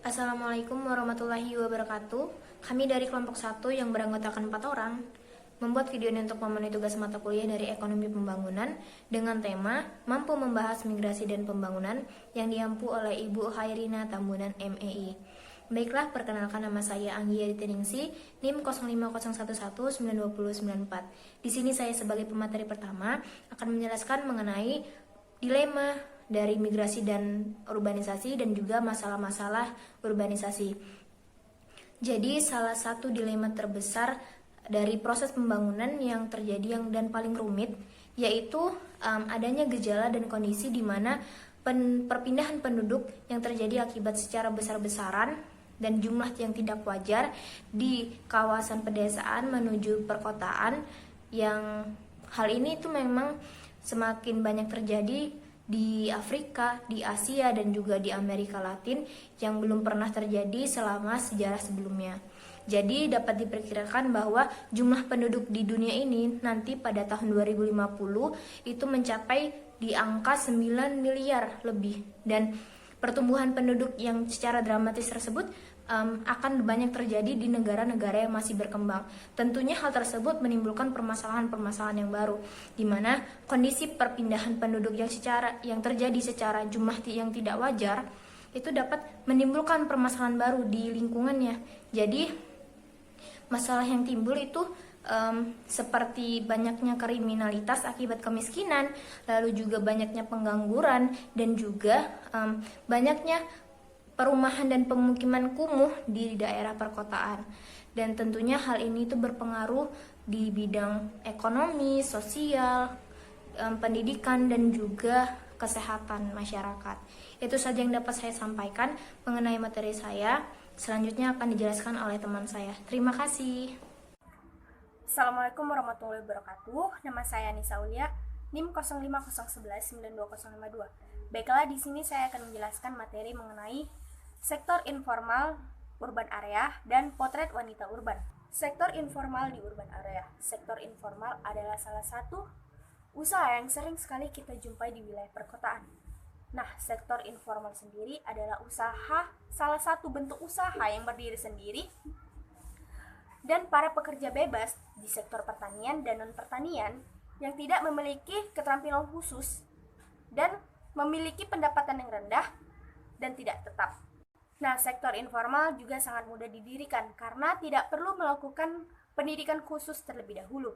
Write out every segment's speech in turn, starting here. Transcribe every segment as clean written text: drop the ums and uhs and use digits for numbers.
Assalamualaikum warahmatullahi wabarakatuh. Kami dari kelompok 1 yang beranggotakan 4 orang membuat video ini untuk memenuhi tugas mata kuliah dari Ekonomi Pembangunan dengan tema Mampu Membahas Migrasi dan Pembangunan yang diampu oleh Ibu Hairina Tambunan MEI. Baiklah, perkenalkan nama saya Anggia Diteningsi, NIM 05011920094. Di sini saya sebagai pemateri pertama akan menjelaskan mengenai dilema dari migrasi dan urbanisasi dan juga masalah-masalah urbanisasi. Jadi salah satu dilema terbesar dari proses pembangunan yang terjadi dan paling rumit yaitu adanya gejala dan kondisi di mana perpindahan penduduk yang terjadi akibat secara besar-besaran dan jumlah yang tidak wajar di kawasan pedesaan menuju perkotaan, yang hal ini itu memang semakin banyak terjadi di Afrika, di Asia, dan juga di Amerika Latin yang belum pernah terjadi selama sejarah sebelumnya. Jadi dapat diperkirakan bahwa jumlah penduduk di dunia ini nanti pada tahun 2050 itu mencapai di angka 9 miliar lebih, dan pertumbuhan penduduk yang secara dramatis tersebut akan banyak terjadi di negara-negara yang masih berkembang. Tentunya hal tersebut menimbulkan permasalahan-permasalahan yang baru, di mana kondisi perpindahan penduduk yang terjadi secara jumlah yang tidak wajar itu dapat menimbulkan permasalahan baru di lingkungannya. Jadi masalah yang timbul itu seperti banyaknya kriminalitas akibat kemiskinan, lalu juga banyaknya pengangguran, dan juga banyaknya perumahan dan pemukiman kumuh di daerah perkotaan. Dan tentunya hal ini itu berpengaruh di bidang ekonomi, sosial, pendidikan, dan juga kesehatan masyarakat. Itu saja yang dapat saya sampaikan mengenai materi saya. Selanjutnya akan dijelaskan oleh teman saya. Terima kasih. Assalamualaikum warahmatullahi wabarakatuh. Nama saya Nisa Ulia, NIM 05011920052. Baiklah, di sini saya akan menjelaskan materi mengenai sektor informal urban area dan potret wanita urban. Sektor informal di urban area. Sektor informal adalah salah satu usaha yang sering sekali kita jumpai di wilayah perkotaan. Nah, sektor informal sendiri adalah salah satu bentuk usaha yang berdiri sendiri dan para pekerja bebas di sektor pertanian dan non-pertanian yang tidak memiliki keterampilan khusus dan memiliki pendapatan yang rendah dan tidak tetap. Nah, sektor informal juga sangat mudah didirikan karena tidak perlu melakukan pendidikan khusus terlebih dahulu.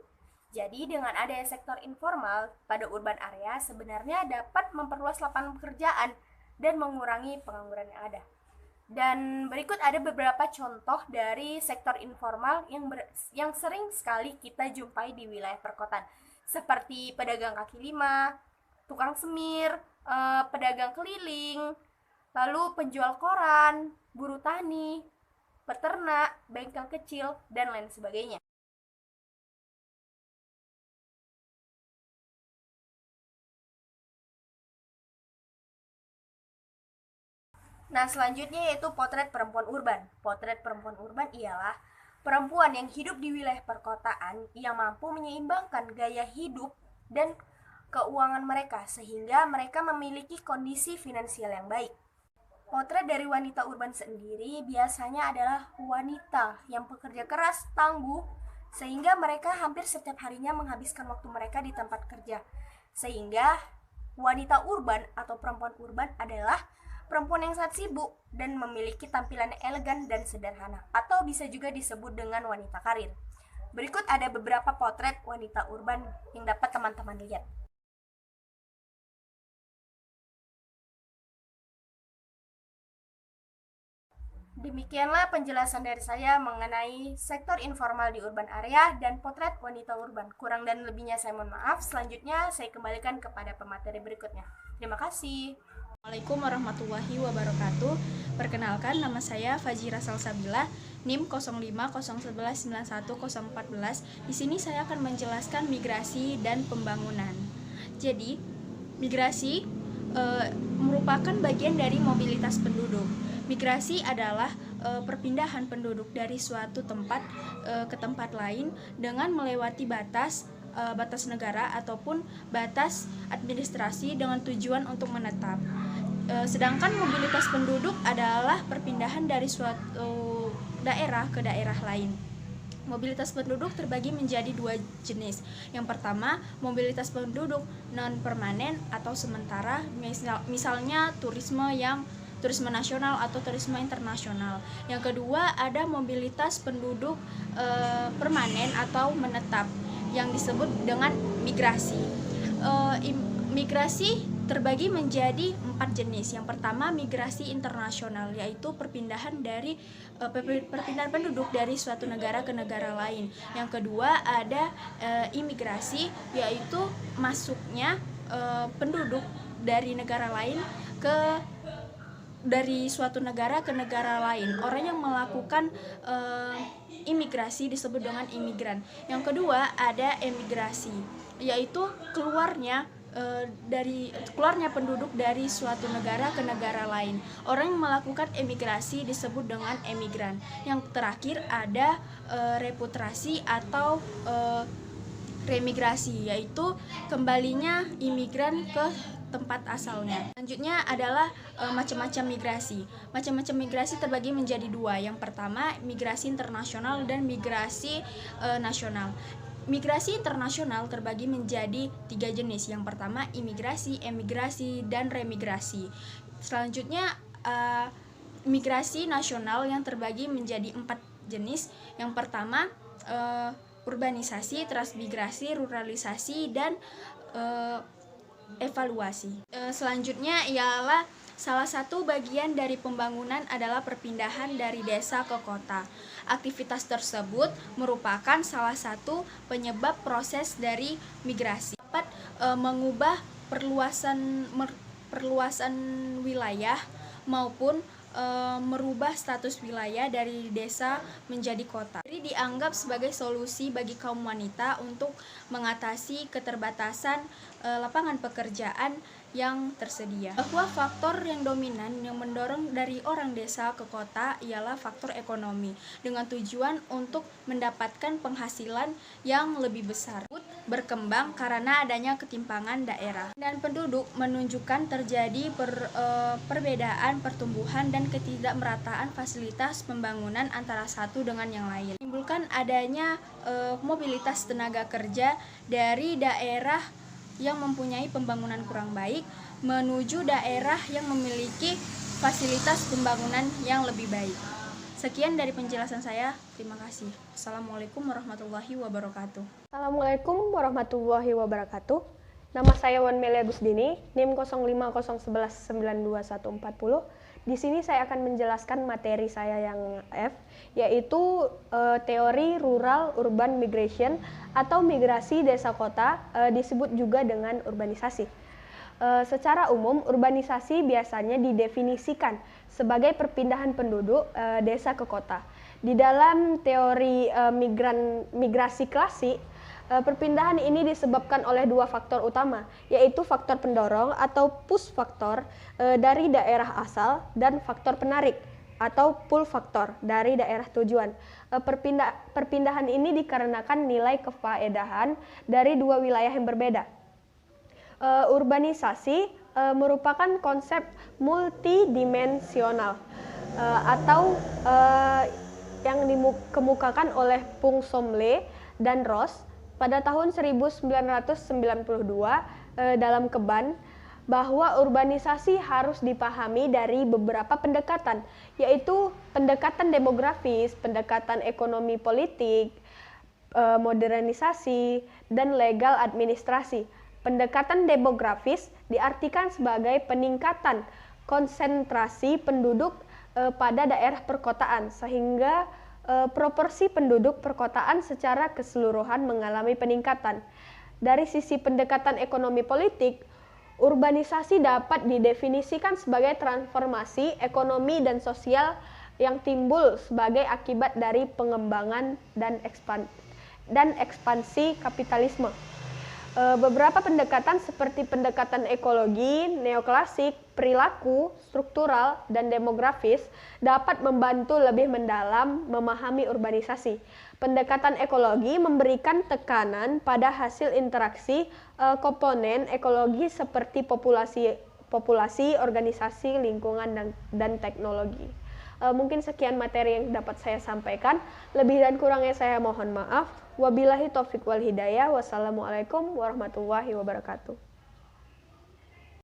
Jadi, dengan adanya sektor informal pada urban area sebenarnya dapat memperluas lapangan pekerjaan dan mengurangi pengangguran yang ada. Dan berikut ada beberapa contoh dari sektor informal yang sering sekali kita jumpai di wilayah perkotaan, seperti pedagang kaki lima, tukang semir, pedagang keliling, lalu penjual koran, buruh tani, peternak, bengkel kecil, dan lain sebagainya. Nah, selanjutnya yaitu potret perempuan urban. Potret perempuan urban ialah perempuan yang hidup di wilayah perkotaan yang mampu menyeimbangkan gaya hidup dan keuangan mereka sehingga mereka memiliki kondisi finansial yang baik. Potret dari wanita urban sendiri biasanya adalah wanita yang bekerja keras, tangguh, sehingga mereka hampir setiap harinya menghabiskan waktu mereka di tempat kerja. Sehingga wanita urban atau perempuan urban adalah perempuan yang sangat sibuk dan memiliki tampilan elegan dan sederhana, atau bisa juga disebut dengan wanita karir. Berikut ada beberapa potret wanita urban yang dapat teman-teman lihat. Demikianlah penjelasan dari saya mengenai sektor informal di urban area dan potret wanita urban. Kurang dan lebihnya saya mohon maaf. Selanjutnya saya kembalikan kepada pemateri berikutnya. Terima kasih. Assalamualaikum warahmatullahi wabarakatuh. Perkenalkan, nama saya Fajira Salsabila, NIM 05011911014. Di sini saya akan menjelaskan migrasi dan pembangunan. Jadi, migrasi merupakan bagian dari mobilitas penduduk. Migrasi adalah perpindahan penduduk dari suatu tempat ke tempat lain dengan melewati batas negara ataupun batas administrasi dengan tujuan untuk menetap. Sedangkan mobilitas penduduk adalah perpindahan dari suatu daerah ke daerah lain. Mobilitas penduduk terbagi menjadi dua jenis. Yang pertama, mobilitas penduduk non-permanen atau sementara, misalnya turisme nasional atau turisme internasional. Yang kedua, ada mobilitas penduduk permanen atau menetap yang disebut dengan migrasi. Migrasi terbagi menjadi 4 jenis. Yang pertama, migrasi internasional, yaitu perpindahan penduduk dari suatu negara ke negara lain. Yang kedua, ada imigrasi, yaitu masuknya penduduk dari negara lain dari suatu negara ke negara lain. Orang yang melakukan imigrasi disebut dengan imigran. Yang kedua, ada emigrasi, yaitu keluarnya penduduk dari suatu negara ke negara lain. Orang yang melakukan emigrasi disebut dengan emigran. Yang terakhir ada repatriasi atau remigrasi, yaitu kembalinya imigran ke tempat asalnya. Selanjutnya adalah macam-macam migrasi. Macam-macam migrasi terbagi menjadi dua. Yang pertama, migrasi internasional dan migrasi nasional. Migrasi internasional terbagi menjadi 3 jenis. Yang pertama, imigrasi, emigrasi, dan remigrasi. Selanjutnya, migrasi nasional yang terbagi menjadi 4 jenis. Yang pertama, urbanisasi, transmigrasi, ruralisasi, dan evaluasi. Selanjutnya ialah salah satu bagian dari pembangunan adalah perpindahan dari desa ke kota. Aktivitas tersebut merupakan salah satu penyebab proses dari migrasi. Dapat mengubah perluasan wilayah maupun merubah status wilayah dari desa menjadi kota. Jadi dianggap sebagai solusi bagi kaum wanita untuk mengatasi keterbatasan lapangan pekerjaan yang tersedia. Bahwa faktor yang dominan yang mendorong dari orang desa ke kota ialah faktor ekonomi, dengan tujuan untuk mendapatkan penghasilan yang lebih besar. Berkembang karena adanya ketimpangan daerah dan penduduk menunjukkan terjadi perbedaan pertumbuhan dan ketidakmerataan fasilitas pembangunan antara satu dengan yang lain. Menimbulkan adanya mobilitas tenaga kerja dari daerah yang mempunyai pembangunan kurang baik menuju daerah yang memiliki fasilitas pembangunan yang lebih baik. Sekian dari penjelasan saya. Terima kasih. Assalamualaikum warahmatullahi wabarakatuh. Assalamualaikum warahmatullahi wabarakatuh. Nama saya Wan Melia Gusdini, NIM 0501192140. Di sini saya akan menjelaskan materi saya yang F, yaitu teori rural urban migration atau migrasi desa kota, disebut juga dengan urbanisasi. Secara umum, urbanisasi biasanya didefinisikan sebagai perpindahan penduduk desa ke kota. Di dalam teori migrasi klasik, perpindahan ini disebabkan oleh 2 faktor utama, yaitu faktor pendorong atau push faktor dari daerah asal dan faktor penarik atau pull faktor dari daerah tujuan. Perpindahan ini dikarenakan nilai kefaedahan dari 2 wilayah yang berbeda. Urbanisasi merupakan konsep multidimensional atau yang dikemukakan oleh Pung Somle dan Ross pada tahun 1992 dalam Keban, bahwa urbanisasi harus dipahami dari beberapa pendekatan, yaitu pendekatan demografis, pendekatan ekonomi politik, modernisasi, dan legal administrasi. Pendekatan demografis diartikan sebagai peningkatan konsentrasi penduduk pada daerah perkotaan, sehingga proporsi penduduk perkotaan secara keseluruhan mengalami peningkatan. Dari sisi pendekatan ekonomi politik, urbanisasi dapat didefinisikan sebagai transformasi ekonomi dan sosial yang timbul sebagai akibat dari pengembangan dan ekspansi kapitalisme. Beberapa pendekatan seperti pendekatan ekologi, neoklasik, perilaku, struktural, dan demografis dapat membantu lebih mendalam memahami urbanisasi. Pendekatan ekologi memberikan tekanan pada hasil interaksi komponen ekologi seperti populasi, organisasi, lingkungan, dan teknologi. Mungkin sekian materi yang dapat saya sampaikan. Lebih dan kurangnya saya mohon maaf. Wabillahi taufiq wal hidayah. Wassalamualaikum warahmatullahi wabarakatuh.